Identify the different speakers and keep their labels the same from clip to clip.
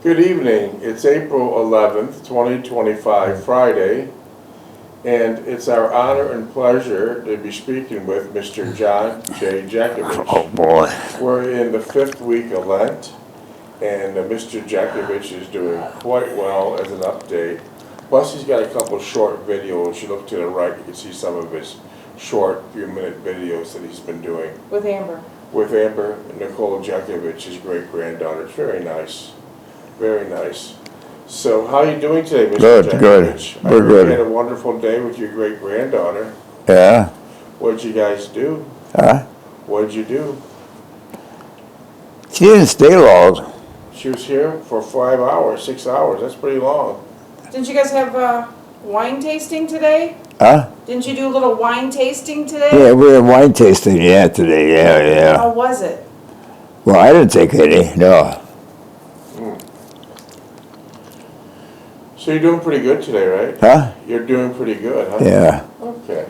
Speaker 1: Good evening. It's April 11th, 2025, Friday, and it's our honor and pleasure to be speaking with Mr. John J. Jeckovich.
Speaker 2: Oh boy.
Speaker 1: We're in the 5th week of Lent, and Mr. Jeckovich is doing quite well as an update. Plus, he's got a couple short videos. You look to the right, you can see some of his short, few-minute videos that he's been doing.
Speaker 3: With Amber.
Speaker 1: With Amber Nicole Jeckovich, his great-granddaughter. It's very nice. Very nice. So, how are you doing today, Mr.
Speaker 2: Good,
Speaker 1: Jeckovich?
Speaker 2: good. We're
Speaker 1: You
Speaker 2: good.
Speaker 1: had a wonderful day with your great-granddaughter.
Speaker 2: Yeah?
Speaker 1: What did you guys do?
Speaker 2: Huh?
Speaker 1: What did you do?
Speaker 2: She didn't stay long.
Speaker 1: She was here for 5 hours, 6 hours. That's pretty long.
Speaker 3: Didn't you guys have wine tasting today?
Speaker 2: Huh?
Speaker 3: Didn't you do a little wine tasting today?
Speaker 2: Yeah, we had wine tasting, today, yeah.
Speaker 3: How was it?
Speaker 2: Well, I didn't take any, no.
Speaker 1: So you're doing pretty good today, right?
Speaker 2: Huh?
Speaker 1: You're doing pretty good, huh?
Speaker 2: Yeah.
Speaker 1: Okay.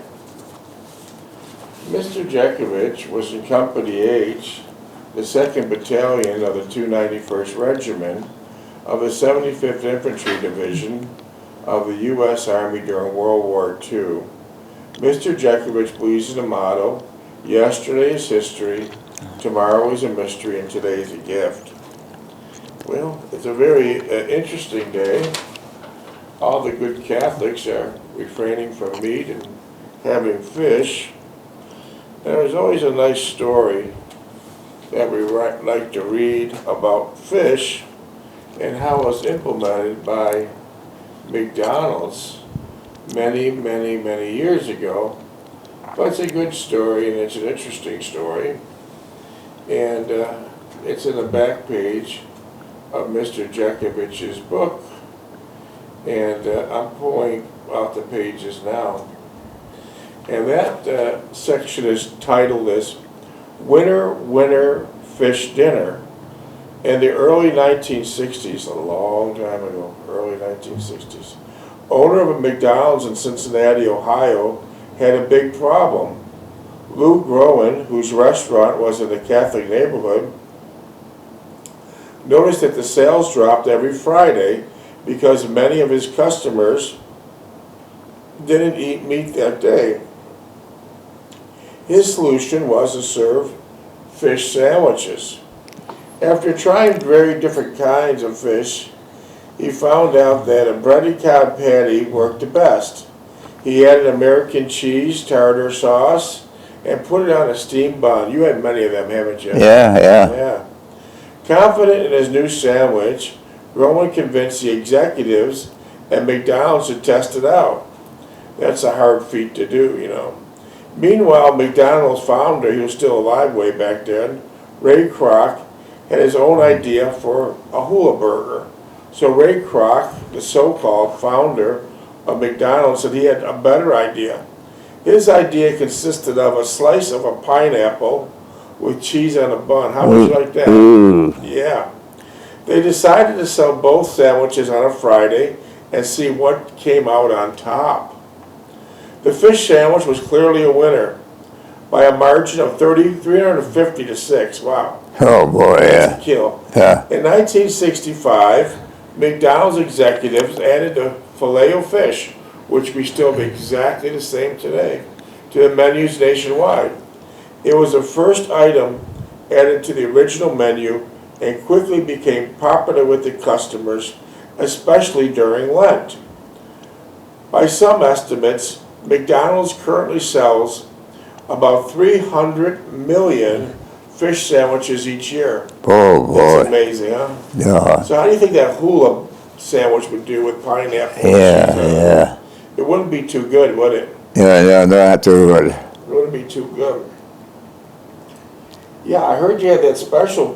Speaker 1: Mr. Jeckovich was in Company H, the 2nd Battalion of the 291st Regiment of the 75th Infantry Division of the U.S. Army during World War II. Mr. Jeckovich believes in the motto, yesterday is history, tomorrow is a mystery, and today is a gift. Well, it's a very interesting day. All the good Catholics are refraining from meat and having fish. And there's always a nice story that we like to read about fish and how it was implemented by McDonald's many years ago. But it's a good story and it's an interesting story. And it's in the back page of Mr. Jeckovich's book. And I'm pulling out the pages now. And that section is titled as Winter, Winter Fish Dinner. In the early 1960s, a long time ago, early 1960s, owner of a McDonald's in Cincinnati, Ohio, had a big problem. Lou Groen, whose restaurant was in the Catholic neighborhood, noticed that the sales dropped every Friday because many of his customers didn't eat meat that day. His solution was to serve fish sandwiches. After trying very different kinds of fish, he found out that a breaded cod patty worked the best. He added American cheese, tartar sauce, and put it on a steamed bun. You had many of them, haven't you?
Speaker 2: Yeah.
Speaker 1: Confident in his new sandwich, Rowan convinced the executives at McDonald's to test it out. That's a hard feat to do, you know. Meanwhile, McDonald's founder, he was still alive way back then, Ray Kroc, had his own idea for a hula burger. So Ray Kroc, the so-called founder of McDonald's, said he had a better idea. His idea consisted of a slice of a pineapple with cheese on a bun. How would you like that?
Speaker 2: Ooh.
Speaker 1: Yeah. They decided to sell both sandwiches on a Friday and see what came out on top. The fish sandwich was clearly a winner by a margin of 350 to 6. Wow.
Speaker 2: Oh boy,
Speaker 1: That's a kill.
Speaker 2: Yeah.
Speaker 1: In 1965, McDonald's executives added the filet of fish, which we still be exactly the same today, to the menus nationwide. It was the first item added to the original menu and quickly became popular with the customers, especially during Lent. By some estimates, McDonald's currently sells about 300 million fish sandwiches each year.
Speaker 2: Oh boy.
Speaker 1: That's amazing, huh?
Speaker 2: Yeah.
Speaker 1: So how do you think that hula sandwich would do with pineapple?
Speaker 2: Yeah.
Speaker 1: It wouldn't be too good, would it?
Speaker 2: Yeah, not too good.
Speaker 1: It wouldn't be too good. Yeah, I heard you had that special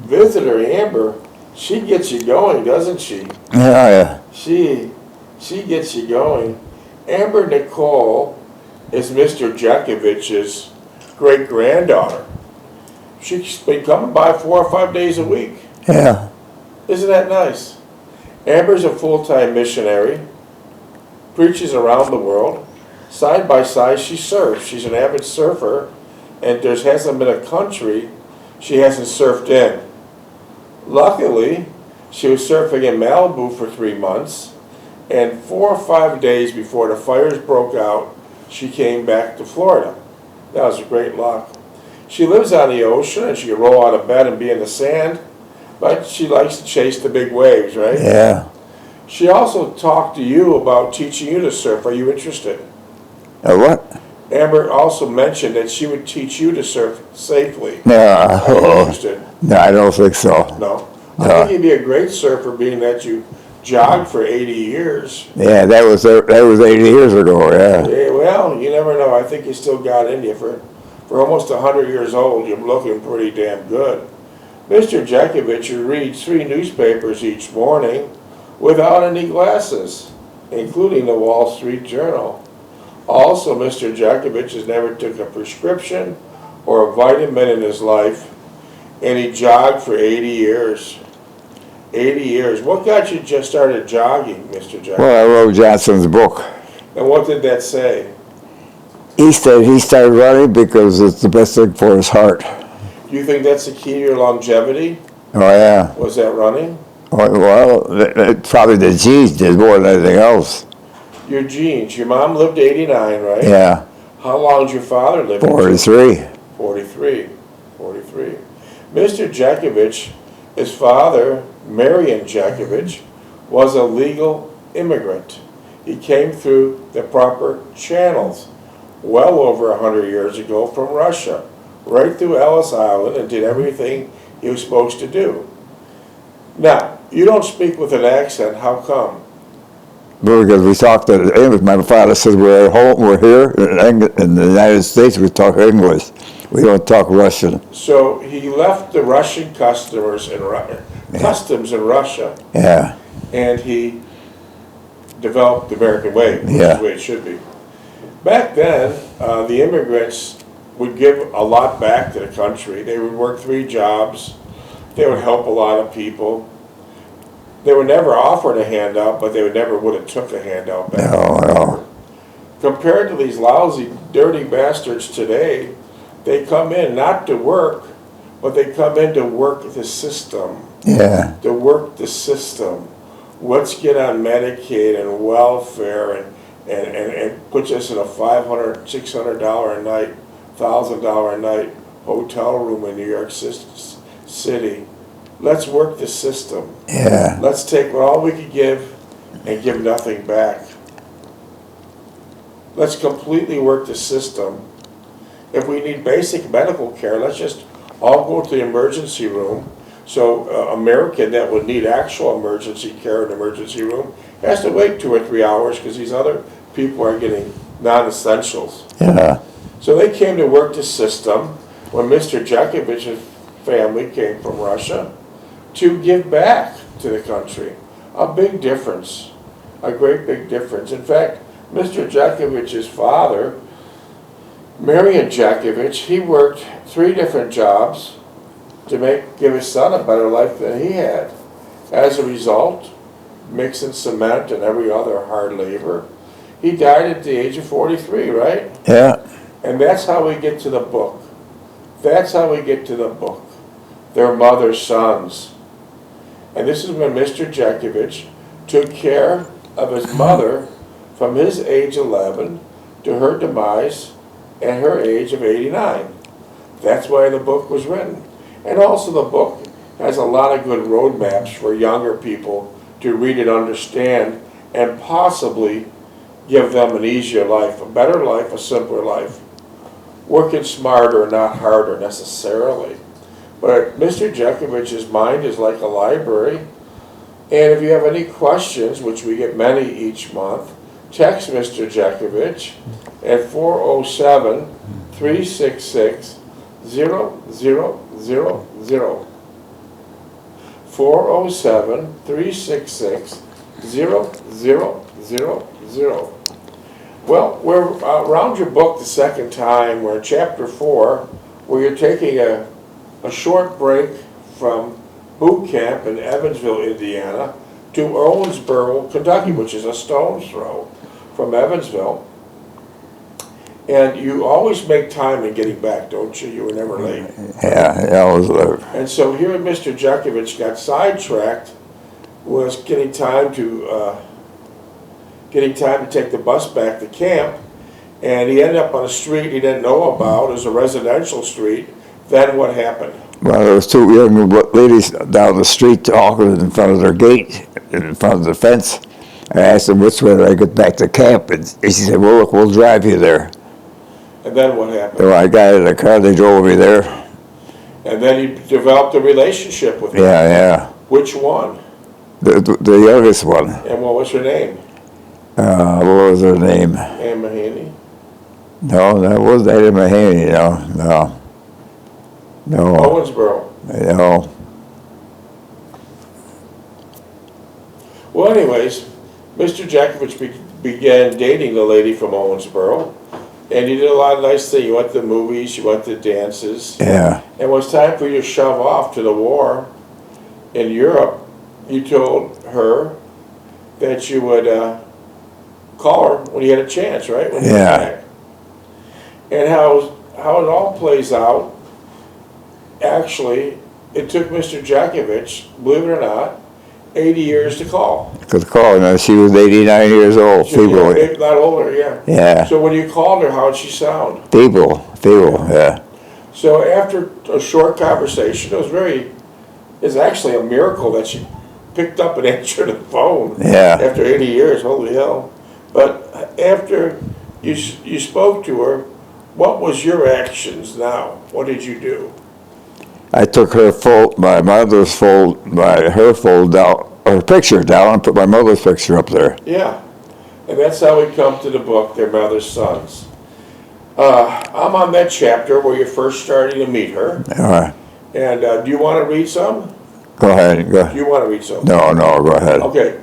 Speaker 1: visitor, Amber. She gets you going, doesn't she?
Speaker 2: Yeah.
Speaker 1: She gets you going. Amber Nicole is Mr. Jeckovich's great-granddaughter. She's been coming by 4 or 5 days a week.
Speaker 2: Yeah.
Speaker 1: Isn't that nice? Amber's a full-time missionary, preaches around the world. Side by side, she surfs. She's an avid surfer, and hasn't been a country she hasn't surfed in. Luckily, She was surfing in Malibu for 3 months, and 4 or 5 days before the fires broke out, she came back to Florida. That was a great luck. She lives on the ocean, and she can roll out of bed and be in the sand, but she likes to chase the big waves, right?
Speaker 2: Yeah.
Speaker 1: She also talked to you about teaching you to surf. Are you interested?
Speaker 2: What?
Speaker 1: Amber also mentioned that she would teach you to surf safely.
Speaker 2: No.
Speaker 1: Are you interested?
Speaker 2: No, I don't think so.
Speaker 1: No. I
Speaker 2: No.
Speaker 1: think you'd be a great surfer, being that you jogged for 80 years.
Speaker 2: Yeah, that was 80 years ago. Yeah.
Speaker 1: Yeah, well, you never know. I think you still got in you. For almost 100 years old, you're looking pretty damn good. Mr. Jeckovich reads 3 newspapers each morning without any glasses, including the Wall Street Journal. Also, Mr. Jeckovich has never took a prescription or a vitamin in his life, and he jogged for 80 years. 80 years. What got you just started jogging, Mr. Jeckovich?
Speaker 2: Well, I wrote Johnson's book.
Speaker 1: And what did that say?
Speaker 2: He said he started running because it's the best thing for his heart.
Speaker 1: Do you think that's the key to your longevity?
Speaker 2: Oh, yeah.
Speaker 1: Was that running?
Speaker 2: Well, probably the genes did more than anything else.
Speaker 1: Your genes. Your mom lived 89, right?
Speaker 2: Yeah.
Speaker 1: How long did your father live?
Speaker 2: 43.
Speaker 1: 43. 43. Mr. Jeckovich, his father, Marion Jeckovich, was a legal immigrant. He came through the proper channels well over 100 years ago from Russia, right through Ellis Island, and did everything he was supposed to do. Now, you don't speak with an accent. How come?
Speaker 2: Because we talked to English. My father said we're at home, we're here in the United States, we talk English. We don't talk Russian.
Speaker 1: So he left the Russian customs in Russia,
Speaker 2: Yeah.
Speaker 1: and he developed the American way, which is
Speaker 2: Yeah.
Speaker 1: the way it should be. Back then, the immigrants would give a lot back to the country. They would work 3 jobs. They would help a lot of people. They were never offered a handout, but they would never would have took a handout back.
Speaker 2: No.
Speaker 1: Compared to these lousy, dirty bastards today, they come in not to work, but they come in to work the system.
Speaker 2: Yeah.
Speaker 1: To work the system. Let's get on Medicaid and welfare and put us in a $500, $600 a night, $1,000 a night hotel room in New York City. Let's work the system.
Speaker 2: Yeah.
Speaker 1: Let's take all we could give and give nothing back. Let's completely work the system. If we need basic medical care, let's just all go to the emergency room. So an American that would need actual emergency care in the emergency room has to wait 2 or 3 hours because these other people are getting non-essentials.
Speaker 2: Yeah.
Speaker 1: So they came to work the system when Mr. Jeckovich's family came from Russia to give back to the country. A big difference, a great big difference. In fact, Mr. Jeckovich's father, Marion Jeckovich, he worked 3 different jobs to give his son a better life than he had. As a result, mixing cement and every other hard labor, he died at the age of 43, right?
Speaker 2: Yeah.
Speaker 1: And that's how we get to the book. That's how we get to the book. Their mother's sons. And this is when Mr. Jeckovich took care of his mother from his age 11 to her demise at her age of 89. That's why the book was written. And also the book has a lot of good roadmaps for younger people to read and understand and possibly give them an easier life, a better life, a simpler life. Working smarter, not harder necessarily. But Mr. Jeckovich's mind is like a library. And if you have any questions, which we get many each month, text Mr. Jeckovich at 407-366-0000. 407-366-0000. Well, we're around your book the second time. We're in chapter 4, where you're taking a short break from boot camp in Evansville, Indiana, to Owensboro, Kentucky, which is a stone's throw from Evansville. And you always make time in getting back, don't you? You were never late.
Speaker 2: Yeah, I always lived.
Speaker 1: And so here Mr. Jeckovich got sidetracked was getting time to take the bus back to camp, and he ended up on a street he didn't know about. It was a residential street. Then what happened?
Speaker 2: Well, there was two young ladies down the street talking in front of their gate, in front of the fence. I asked them which way do I get back to camp, and she said, well, look, we'll drive you there.
Speaker 1: And then what happened?
Speaker 2: So I got in the car, they drove me there.
Speaker 1: And then you developed a relationship with her.
Speaker 2: Yeah, yeah.
Speaker 1: Which one?
Speaker 2: The youngest one.
Speaker 1: And what was her name?
Speaker 2: What was her name?
Speaker 1: Anne Mahaney?
Speaker 2: No, that wasn't Eddie Mahaney, no.
Speaker 1: Owensboro.
Speaker 2: No.
Speaker 1: Well, anyways, Mr. Jeckovich began dating the lady from Owensboro, and you did a lot of nice things. You went to the movies, you went to dances.
Speaker 2: Yeah.
Speaker 1: And when it was time for you to shove off to the war in Europe, you told her that you would call her when you had a chance, right? When you
Speaker 2: Yeah.
Speaker 1: were back. And how it all plays out, actually, it took Mr. Jeckovich, believe it or not, 80 years to call.
Speaker 2: Could call her. She was 89 years old. Feeble.
Speaker 1: Maybe not older, yeah.
Speaker 2: Yeah.
Speaker 1: So when you called her, how did she sound?
Speaker 2: Feeble, yeah.
Speaker 1: So after a short conversation, it's actually a miracle that she picked up and answered the phone.
Speaker 2: Yeah.
Speaker 1: After 80 years, holy hell. But after you spoke to her, what was your actions now? What did you do?
Speaker 2: I took her my picture down, and put my mother's picture up there.
Speaker 1: Yeah. And that's how we come to the book, Their Mother's Sons. I'm on that chapter where you're first starting to meet her.
Speaker 2: All right.
Speaker 1: And do you want to read some?
Speaker 2: Go ahead.
Speaker 1: Do you want to read some?
Speaker 2: No, go ahead.
Speaker 1: Okay.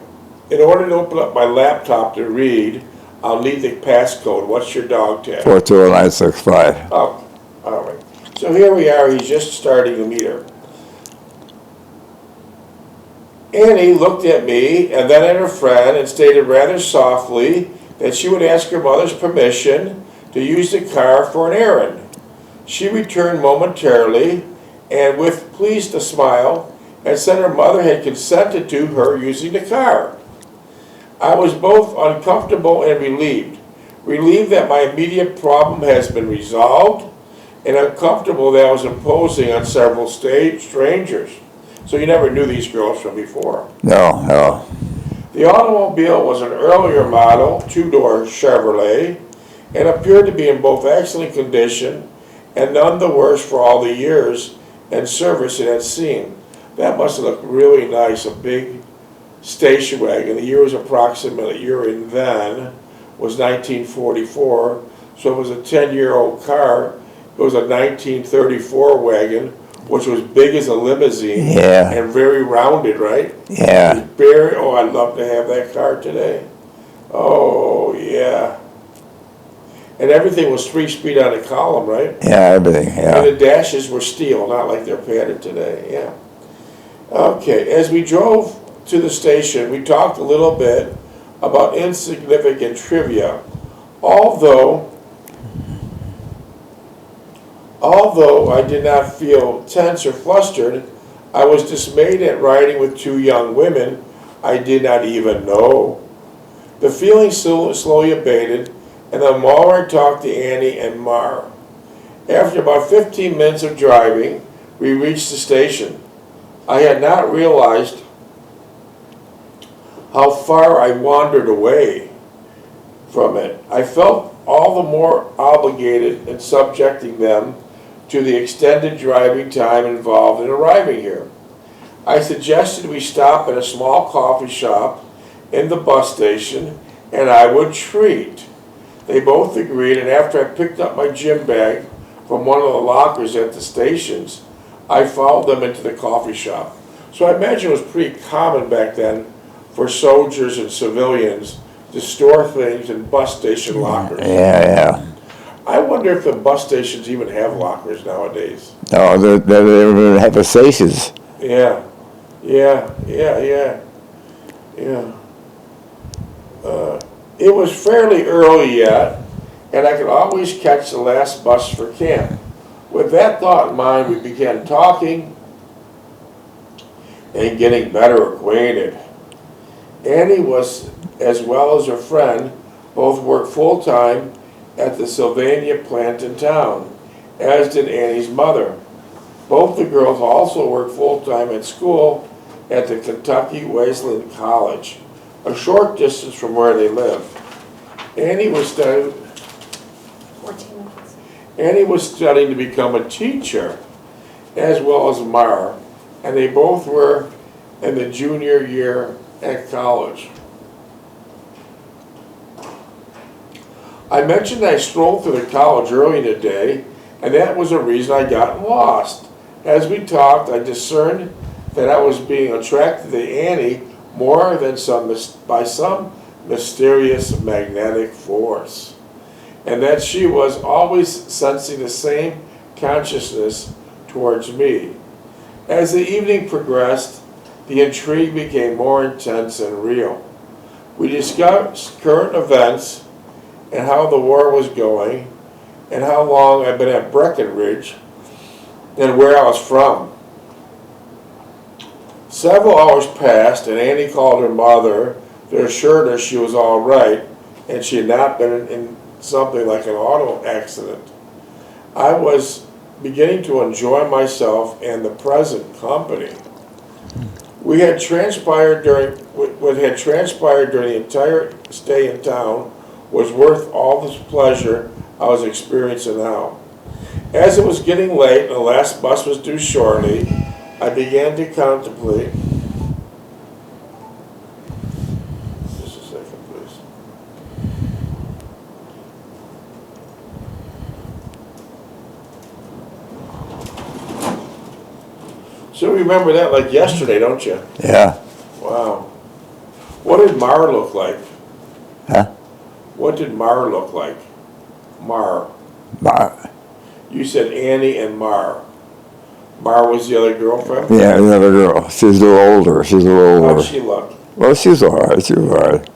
Speaker 1: In order to open up my laptop to read, I'll need the passcode. What's your dog tag?
Speaker 2: 42965.
Speaker 1: Oh, all right. So here we are. He's just starting to meet her. Annie looked at me and then at her friend and stated rather softly that she would ask her mother's permission to use the car for an errand. She returned momentarily and with pleased a smile and said her mother had consented to her using the car. I was both uncomfortable and relieved. Relieved that my immediate problem has been resolved, and uncomfortable that I was imposing on several strangers. So you never knew these girls from before.
Speaker 2: No.
Speaker 1: The automobile was an earlier model, two-door Chevrolet, and appeared to be in both excellent condition and none the worse for all the years and service it had seen. That must have looked really nice, a big station wagon. The year was approximately, year in then, was 1944, so it was a 10-year-old car. It was a 1934 wagon, which was big as a limousine.
Speaker 2: Yeah.
Speaker 1: And very rounded, right?
Speaker 2: Yeah.
Speaker 1: I'd love to have that car today. Oh, yeah. And everything was 3-speed on the column, right?
Speaker 2: Yeah, everything, yeah.
Speaker 1: And the dashes were steel, not like they're padded today, yeah. Okay, as we drove to the station, we talked a little bit about insignificant trivia. Although I did not feel tense or flustered, I was dismayed at riding with two young women I did not even know. The feeling slowly abated, and the more I talked to Annie and Mar. After about 15 minutes of driving, we reached the station. I had not realized how far I wandered away from it. I felt all the more obligated in subjecting them to the extended driving time involved in arriving here. I suggested we stop at a small coffee shop in the bus station and I would treat. They both agreed, and after I picked up my gym bag from one of the lockers at the stations, I followed them into the coffee shop. So I imagine it was pretty common back then for soldiers and civilians to store things in bus station lockers.
Speaker 2: Yeah.
Speaker 1: I wonder if the bus stations even have lockers nowadays.
Speaker 2: No, they have stations.
Speaker 1: Yeah. It was fairly early yet, and I could always catch the last bus for camp. With that thought in mind, we began talking and getting better acquainted. Annie was, as well as her friend, both worked full-time at the Sylvania plant in town, as did Annie's mother. Both the girls also worked full-time at school at the Kentucky Wesleyan College, a short distance from where they lived. Annie was studying
Speaker 3: 14 minutes.
Speaker 1: Annie was studying to become a teacher, as well as Mar, and they both were in the junior year at college. I mentioned I strolled through the college early in the day, and that was a reason I got lost. As we talked, I discerned that I was being attracted to Annie more than by some mysterious magnetic force, and that she was always sensing the same consciousness towards me. As the evening progressed, the intrigue became more intense and real. We discussed current events and how the war was going, and how long I'd been at Breckenridge, and where I was from. Several hours passed, and Annie called her mother to assure her she was all right, and she had not been in something like an auto accident. I was beginning to enjoy myself and the present company. What had transpired during the entire stay in town was worth all the pleasure I was experiencing now. As it was getting late and the last bus was due shortly, I began to contemplate. Just a second, please. So remember that like yesterday, don't you?
Speaker 2: Yeah.
Speaker 1: Wow. What did Mar look like?
Speaker 2: Huh?
Speaker 1: What did Mar look like? Mar.
Speaker 2: Mar.
Speaker 1: You said Annie and Mar. Mar was the other girlfriend?
Speaker 2: Yeah, another girl. She's a little older. She's a little older.
Speaker 1: How'd she look?
Speaker 2: Well, she's all right. She was all right.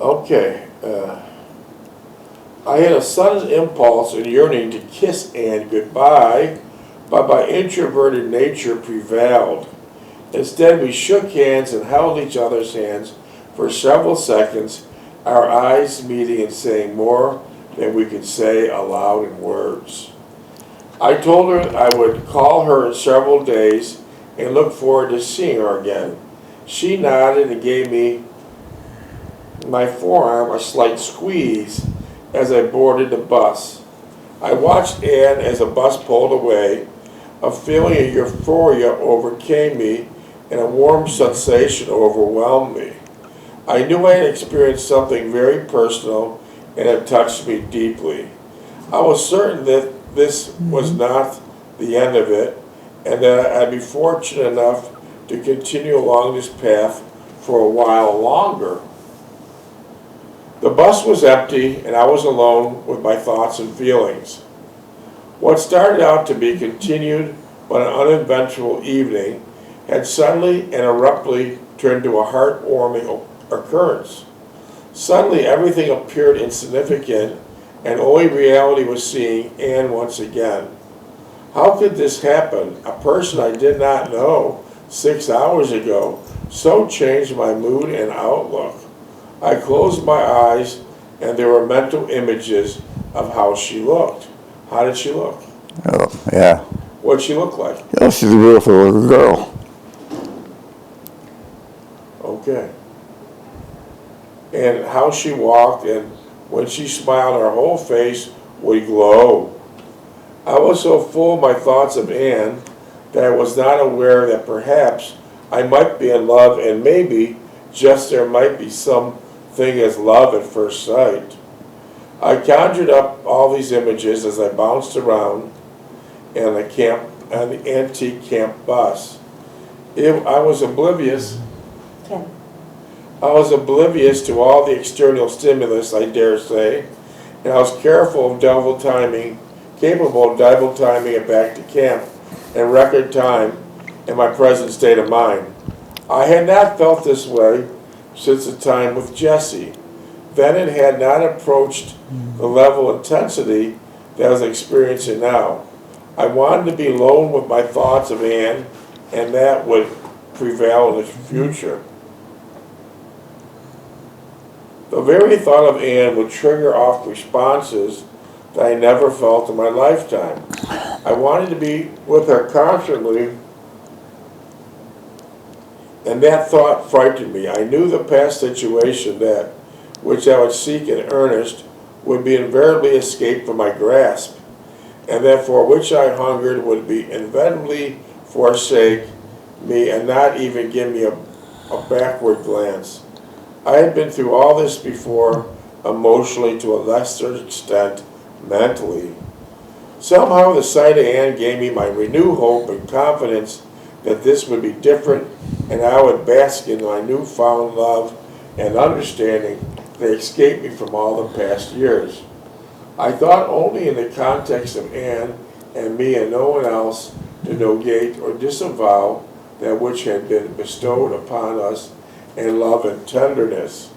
Speaker 1: Okay. I had a sudden impulse and yearning to kiss Anne goodbye, but my introverted nature prevailed. Instead, we shook hands and held each other's hands for several seconds, our eyes meeting and saying more than we could say aloud in words. I told her I would call her in several days and look forward to seeing her again. She nodded and gave me my forearm a slight squeeze as I boarded the bus. I watched Anne as the bus pulled away. A feeling of euphoria overcame me and a warm sensation overwhelmed me. I knew I had experienced something very personal and it touched me deeply. I was certain that this was not the end of it and that I'd be fortunate enough to continue along this path for a while longer. The bus was empty and I was alone with my thoughts and feelings. What started out to be continued but an uneventful evening had suddenly and abruptly turned to a heartwarming occurrence. Suddenly everything appeared insignificant and only reality was seeing Anne once again. How could this happen? A person I did not know 6 hours ago so changed my mood and outlook. I closed my eyes and there were mental images of how she looked. How did she look?
Speaker 2: Oh, yeah.
Speaker 1: What'd she look like?
Speaker 2: Yeah, she's a beautiful little girl.
Speaker 1: Okay. And how she walked, and when she smiled, her whole face would glow. I was so full of my thoughts of Anne that I was not aware that perhaps I might be in love, and maybe just there might be something as love at first sight. I conjured up all these images as I bounced around on the antique camp bus. I was oblivious to all the external stimulus, I dare say, and I was capable of double timing it back to camp in record time in my present state of mind. I had not felt this way since the time with Jessie. Then it had not approached the level of intensity that I was experiencing now. I wanted to be alone with my thoughts of Anne, and that would prevail in the future. The very thought of Anne would trigger off responses that I never felt in my lifetime. I wanted to be with her constantly, and that thought frightened me. I knew the past situation that, which I would seek in earnest, would be invariably escaped from my grasp, and that for which I hungered would be inevitably forsake me and not even give me a backward glance. I had been through all this before, emotionally to a lesser extent, mentally. Somehow the sight of Anne gave me my renewed hope and confidence that this would be different, and I would bask in my newfound love and understanding that escaped me from all the past years. I thought only in the context of Anne and me and no one else to negate or disavow that which had been bestowed upon us in love and tenderness.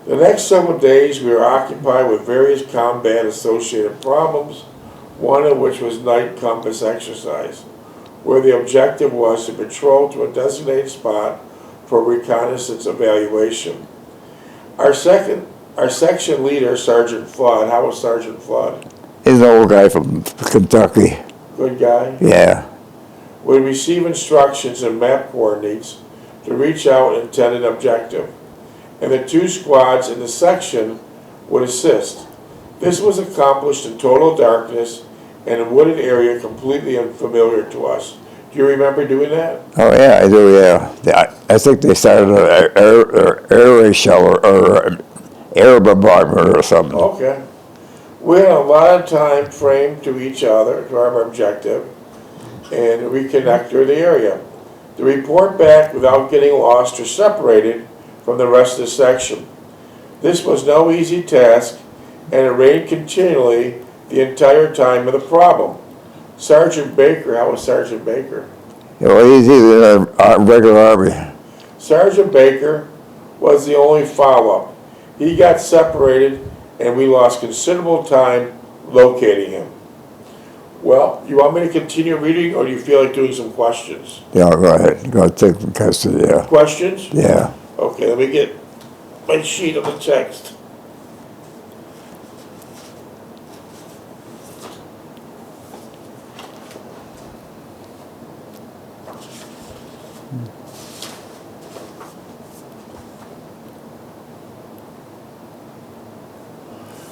Speaker 1: The next several days we were occupied with various combat-associated problems, one of which was night compass exercise, where the objective was to patrol to a designated spot for reconnaissance evaluation. Our section leader, Sergeant Flood, how was Sergeant Flood?
Speaker 2: He's an old guy from Kentucky.
Speaker 1: Good guy?
Speaker 2: Yeah.
Speaker 1: Would receive instructions and map coordinates to reach out intended objective, and the two squads in the section would assist. This was accomplished in total darkness and a wooded area completely unfamiliar to us. Do you remember doing that?
Speaker 2: Oh, yeah, I do, yeah. I think they started an air raid shell or air bombardment or something.
Speaker 1: Okay. We had a lot of time framed to each other, to our objective, and reconnect to the area. To report back without getting lost or separated from the rest of the section. This was no easy task, and it rained continually the entire time of the problem. Sergeant Baker, how was Sergeant Baker?
Speaker 2: Well, he's in a regular army.
Speaker 1: Sergeant Baker was the only follow-up. He got separated, and we lost considerable time locating him. Well, you want me to continue reading, or do you feel like doing some questions?
Speaker 2: Yeah, go ahead. Go take the custody, yeah.
Speaker 1: Questions?
Speaker 2: Yeah.
Speaker 1: Okay, let me get my sheet of the text.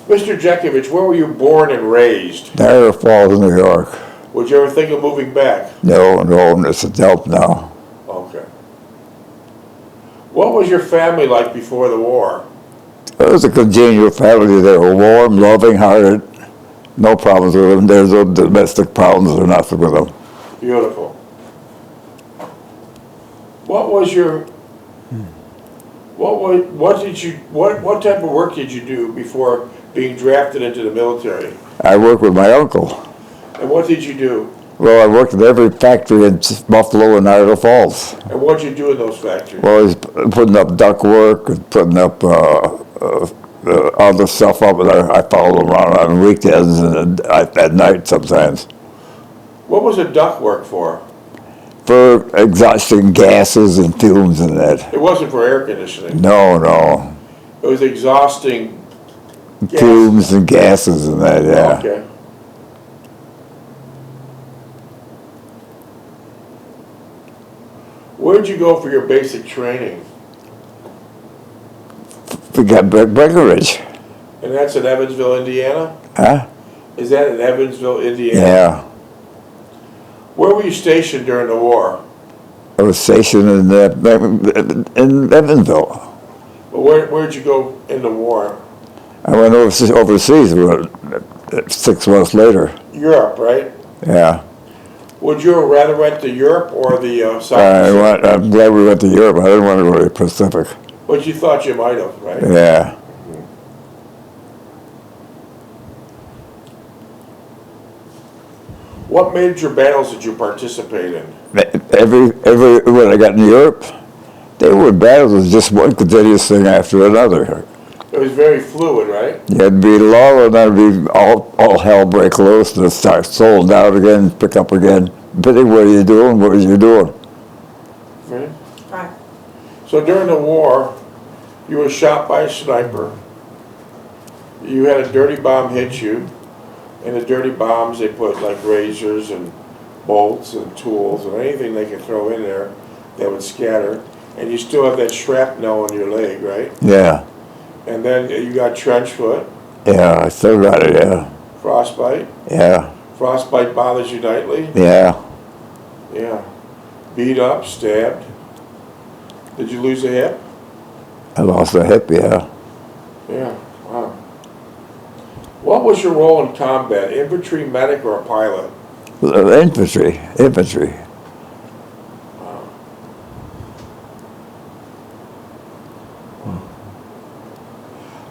Speaker 1: Mr. Jeckovich, where were you born and raised?
Speaker 2: Niagara Falls, New York.
Speaker 1: Would you ever think of moving back?
Speaker 2: No, it's a help now.
Speaker 1: Okay. What was your family like before the war?
Speaker 2: It was a congenial family. They were warm, loving, hearted. No problems with them. There's no domestic problems or nothing with them.
Speaker 1: Beautiful. What was your what type of work did you do before being drafted into the military?
Speaker 2: I worked with my uncle.
Speaker 1: And what did you do?
Speaker 2: Well, I worked at every factory in Buffalo and Niagara Falls.
Speaker 1: And what did you do in those factories?
Speaker 2: Well, I was putting up duct work and putting up other stuff up, and I followed them around on weekends and at night sometimes.
Speaker 1: What was the duct work for?
Speaker 2: For exhausting gases and fumes and that.
Speaker 1: It wasn't for air conditioning.
Speaker 2: No.
Speaker 1: It was exhausting
Speaker 2: Fumes and gases and that, yeah.
Speaker 1: Okay. Where'd you go for your basic training?
Speaker 2: We got Breckenridge.
Speaker 1: And that's in Evansville, Indiana?
Speaker 2: Huh?
Speaker 1: Is that in Evansville, Indiana?
Speaker 2: Yeah.
Speaker 1: Where were you stationed during the war?
Speaker 2: I was stationed in Evansville.
Speaker 1: Well, where'd you go in the war?
Speaker 2: I went overseas 6 months later.
Speaker 1: Europe, right?
Speaker 2: Yeah.
Speaker 1: Would you rather went to Europe or the South Pacific?
Speaker 2: I'm glad we went to Europe. I didn't want to go to the Pacific.
Speaker 1: But you thought you might have, right?
Speaker 2: Yeah.
Speaker 1: What major battles did you participate in?
Speaker 2: When I got in Europe, they were battles. It was just one continuous thing after another.
Speaker 1: It was very fluid, right?
Speaker 2: It'd be low, and then it'd be all hell break loose, and start slowing down again, pick up again. Depending what you're doing, what you're doing.
Speaker 1: Right.
Speaker 3: Hi.
Speaker 1: So during the war, You were shot by a sniper. You had a dirty bomb hit you. And the dirty bombs, they put like razors and bolts and tools and anything they could throw in there that would scatter. And you still have that shrapnel in your leg, right?
Speaker 2: Yeah.
Speaker 1: And then you got trench foot.
Speaker 2: Yeah, I still got it, yeah.
Speaker 1: Frostbite.
Speaker 2: Yeah.
Speaker 1: Frostbite bothers you nightly.
Speaker 2: Yeah.
Speaker 1: Yeah. Beat up, stabbed. Did you lose a hip?
Speaker 2: I lost a hip, yeah.
Speaker 1: Yeah. Wow. What was your role in combat? Infantry, medic, or a pilot?
Speaker 2: Infantry.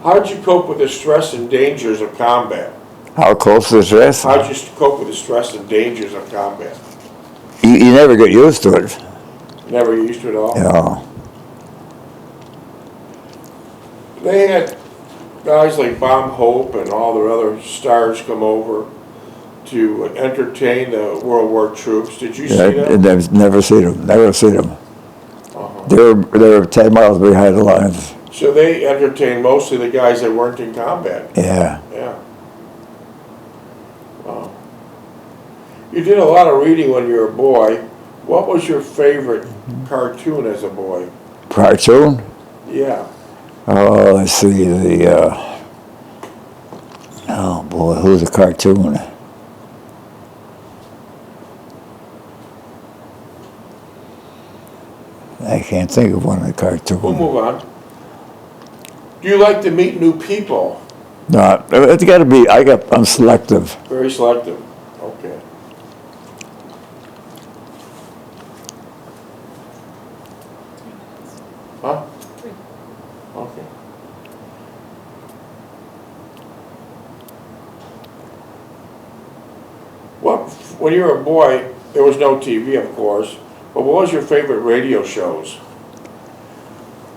Speaker 1: How did you cope with the stress and dangers of combat?
Speaker 2: How close to the stress?
Speaker 1: How did you cope with the stress and dangers of combat?
Speaker 2: You never get used to it.
Speaker 1: Never used to it at all?
Speaker 2: Yeah.
Speaker 1: They had guys like Bob Hope and all their other stars come over to entertain the World War troops. Did you see them?
Speaker 2: Never seen them.
Speaker 1: Uh-huh.
Speaker 2: They were 10 miles behind the lines.
Speaker 1: So they entertained mostly the guys that weren't in combat.
Speaker 2: Yeah.
Speaker 1: Yeah. Wow. You did a lot of reading when you were a boy. What was your favorite cartoon as a boy?
Speaker 2: Cartoon?
Speaker 1: Yeah.
Speaker 2: Oh, let's see, oh boy, who's a cartoon? I can't think of one of the cartoons.
Speaker 1: We'll move on. Do you like to meet new people?
Speaker 2: No, it's got to be, I'm selective.
Speaker 1: Very selective. Okay. Huh? Okay. When you were a boy, there was no TV, of course, but what was your favorite radio shows?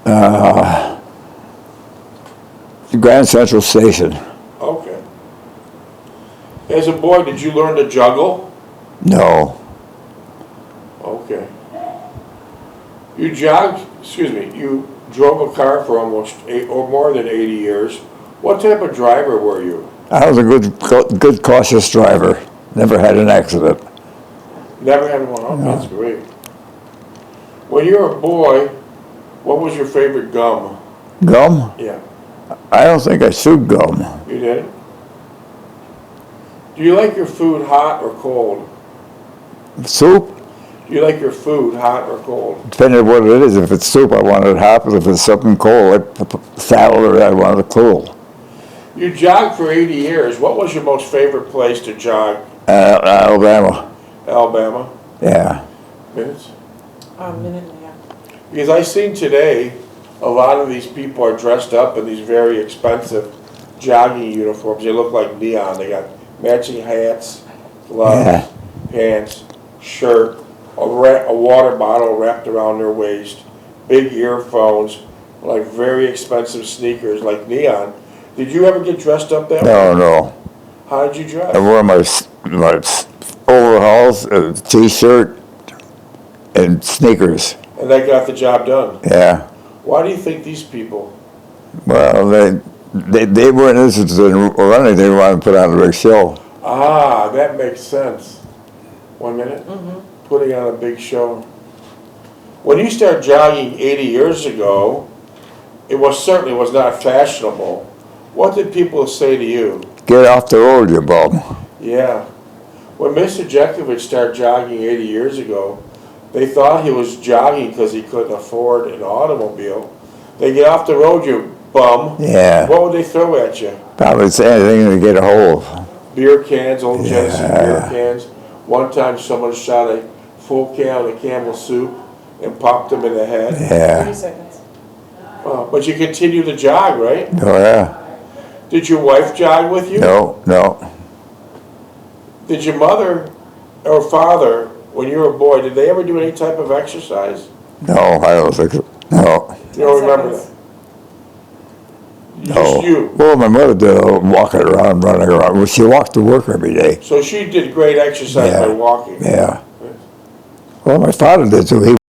Speaker 2: The Grand Central Station.
Speaker 1: Okay. As a boy, did you learn to juggle?
Speaker 2: No.
Speaker 1: Okay. You drove a car for almost or more than 80 years. What type of driver were you?
Speaker 2: I was a good cautious driver. Never had an accident.
Speaker 1: Never had one. Oh,
Speaker 2: No.
Speaker 1: That's great. When you were a boy, what was your favorite gum?
Speaker 2: Gum?
Speaker 1: Yeah.
Speaker 2: I don't think I chewed gum.
Speaker 1: You did? Do you like your food hot or cold?
Speaker 2: Soup?
Speaker 1: Do you like your food hot or cold?
Speaker 2: Depending on what it is. If it's soup, I want it hot. But if it's something cold, like salad, I want it cool.
Speaker 1: You jogged for 80 years. What was your most favorite place to jog?
Speaker 2: Alabama.
Speaker 1: Alabama?
Speaker 2: Yeah.
Speaker 1: Minutes?
Speaker 3: A minute and a half.
Speaker 1: Because I seen today, a lot of these people are dressed up in these very expensive jogging uniforms. They look like neon. They got matching hats, gloves,
Speaker 2: Yeah.
Speaker 1: pants, shirt, a water bottle wrapped around their waist, big earphones, like very expensive sneakers, like neon. Did you ever get dressed up that way?
Speaker 2: No.
Speaker 1: How did you dress?
Speaker 2: I wore my overalls, a t-shirt, and sneakers.
Speaker 1: And that got the job done.
Speaker 2: Yeah.
Speaker 1: Why do you think these people?
Speaker 2: Well, they weren't interested in running. They wanted to put on a big show.
Speaker 1: Ah, that makes sense. 1 minute? Putting on a big show. When you started jogging 80 years ago, it certainly was not fashionable. What did people say to you?
Speaker 2: Get off the road, you bum.
Speaker 1: Yeah. When Mr. Jeckovich started jogging 80 years ago, they thought he was jogging because he couldn't afford an automobile. They get off the road, you bum.
Speaker 2: Yeah.
Speaker 1: What would they throw at you?
Speaker 2: Probably say anything to get a hold of.
Speaker 1: Beer cans, old Genesee beer
Speaker 2: Yeah.
Speaker 1: cans. One time someone shot a full can of Campbell soup and popped him in the head.
Speaker 3: 30
Speaker 2: Yeah.
Speaker 3: seconds.
Speaker 1: But you continue to jog, right?
Speaker 2: Oh, yeah.
Speaker 1: Did your wife jog with you?
Speaker 2: No.
Speaker 1: Did your mother or father, when you were a boy, did they ever do any type of exercise?
Speaker 2: No, I don't think so. No.
Speaker 1: You don't remember that?
Speaker 3: Seconds.
Speaker 2: No.
Speaker 1: Just you.
Speaker 2: Well, my mother did a lot walking around, running around. Well, she walked to work every day.
Speaker 1: So she did great exercise
Speaker 2: Yeah.
Speaker 1: by walking.
Speaker 2: Yeah. Well, my father did too. He